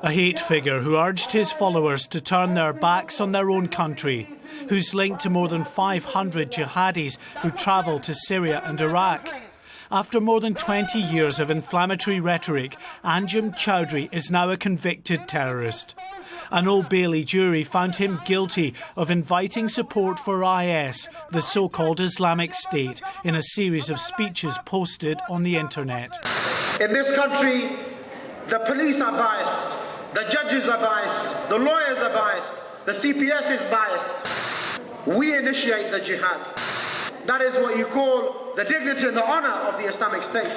A hate figure who urged his followers to turn their backs on their own country, who's linked to more than 500 jihadis who travel to Syria and Iraq. After more than 20 years of inflammatory rhetoric, Anjem Choudary is now a convicted terrorist. An Old Bailey jury found him guilty of inviting support for IS, the so-called Islamic State, in a series of speeches posted on the internet. In this country, the police are biased, the judges are biased, the lawyers are biased, the CPS is biased. We initiate the jihad. That is what you call the dignity and the honour of the Islamic State.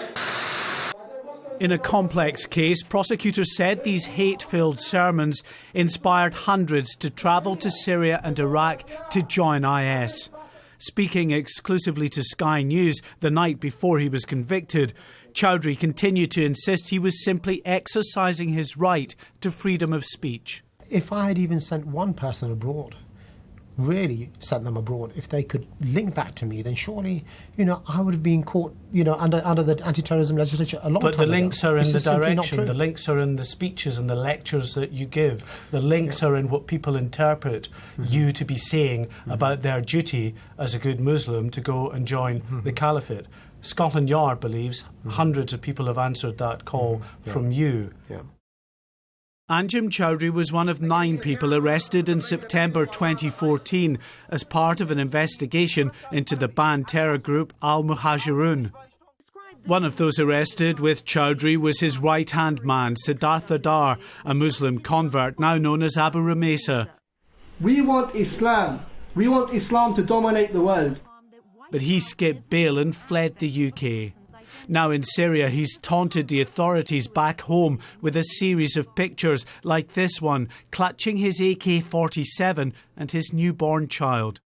In a complex case, prosecutors said these hate-filled sermons inspired hundreds to travel to Syria and Iraq to join IS. Speaking exclusively to Sky News the night before he was convicted, Choudary continued to insist he was simply exercising his right to freedom of speech. If I had even sent one person abroad, really sent them abroad, if they could link that to me, then surely, I would have been caught, under the anti-terrorism legislature a long time ago. But the links are in the direction, the links are in the speeches and the lectures that you give. The links are in what people interpret you to be saying about their duty as a good Muslim to go and join the caliphate. Scotland Yard believes hundreds of people have answered that call from you. Yeah. Anjem Choudary was one of 9 people arrested in September 2014 as part of an investigation into the banned terror group Al-Muhajirun. One of those arrested with Choudary was his right-hand man, Siddhartha Dar, a Muslim convert now known as Abu Ramesa. We want Islam. We want Islam to dominate the world. But he skipped bail and fled the UK. Now in Syria, he's taunted the authorities back home with a series of pictures like this one, clutching his AK-47 and his newborn child.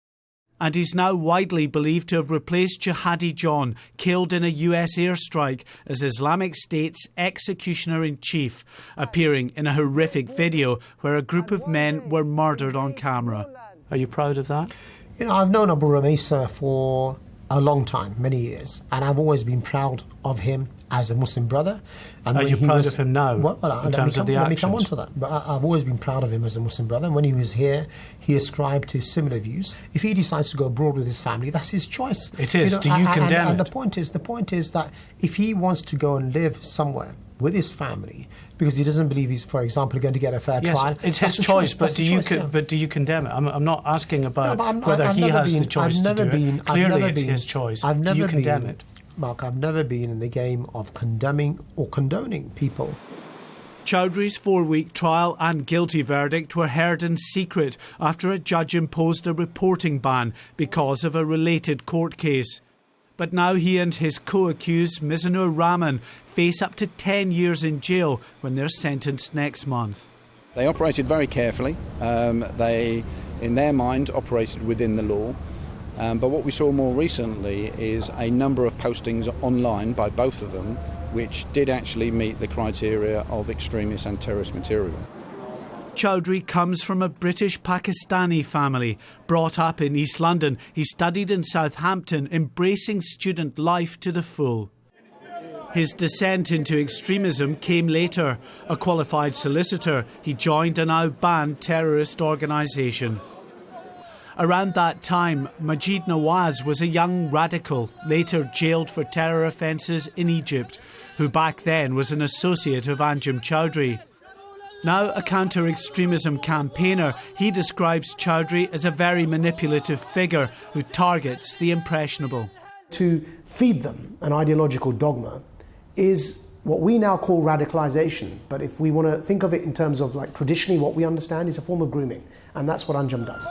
And he's now widely believed to have replaced Jihadi John, killed in a US airstrike, as Islamic State's executioner-in-chief, appearing in a horrific video where a group of men were murdered on camera. Are you proud of that? I've known Abu Ramesa for a long time, many years, and I've always been proud of him as a Muslim brother. And are you proud of him now, in terms of the actions? Let me come on to that. But I've always been proud of him as a Muslim brother, and when he was here, he ascribed to similar views. If he decides to go abroad with his family, that's his choice. It is. Do you condemn it? And the point is that if he wants to go and live somewhere with his family, because he doesn't believe he's, for example, going to get a fair trial. It's his choice, but do you condemn it? I'm not asking about whether he has the choice to do it. Clearly, it's his choice. Do you condemn it? Mark, I've never been in the game of condemning or condoning people. Chowdary's 4-week trial and guilty verdict were heard in secret after a judge imposed a reporting ban because of a related court case. But now he and his co-accused Mizanur Rahman face up to 10 years in jail when they're sentenced next month. They operated very carefully. They, in their mind, operated within the law. But what we saw more recently is a number of postings online by both of them which did actually meet the criteria of extremist and terrorist material. Choudary comes from a British Pakistani family. Brought up in East London, he studied in Southampton, embracing student life to the full. His descent into extremism came later. A qualified solicitor, he joined a now banned terrorist organisation. Around that time, Majid Nawaz was a young radical, later jailed for terror offences in Egypt, who back then was an associate of Anjem Choudary. Now a counter-extremism campaigner, he describes Choudary as a very manipulative figure who targets the impressionable. To feed them an ideological dogma is what we now call radicalisation. But if we want to think of it in terms of traditionally what we understand is a form of grooming. And that's what Anjem does.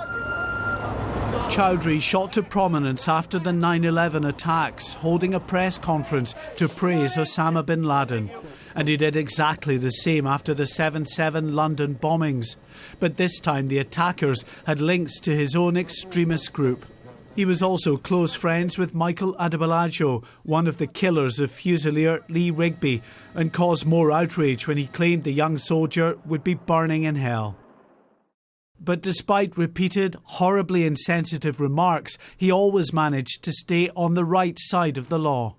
Choudary shot to prominence after the 9/11 attacks, holding a press conference to praise Osama bin Laden. And he did exactly the same after the 7/7 London bombings. But this time the attackers had links to his own extremist group. He was also close friends with Michael Adebolajo, one of the killers of Fusilier Lee Rigby, and caused more outrage when he claimed the young soldier would be burning in hell. But despite repeated, horribly insensitive remarks, he always managed to stay on the right side of the law.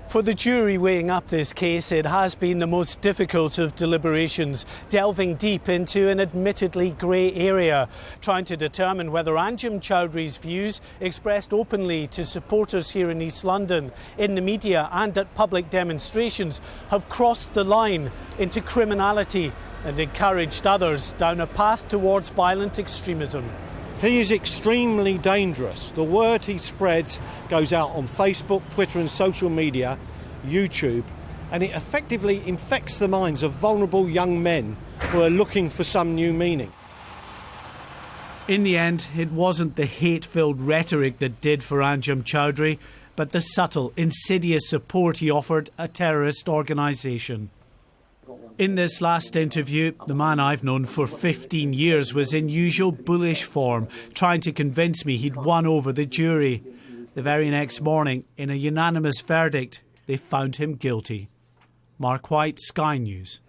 For the jury weighing up this case, it has been the most difficult of deliberations, delving deep into an admittedly grey area, trying to determine whether Anjem Choudary's views, expressed openly to supporters here in East London, in the media and at public demonstrations, have crossed the line into criminality and encouraged others down a path towards violent extremism. He is extremely dangerous. The word he spreads goes out on Facebook, Twitter and social media, YouTube, and it effectively infects the minds of vulnerable young men who are looking for some new meaning. In the end, it wasn't the hate-filled rhetoric that did for Anjem Choudary, but the subtle, insidious support he offered a terrorist organisation. In this last interview, the man I've known for 15 years was in usual bullish form, trying to convince me he'd won over the jury. The very next morning, in a unanimous verdict, they found him guilty. Mark White, Sky News.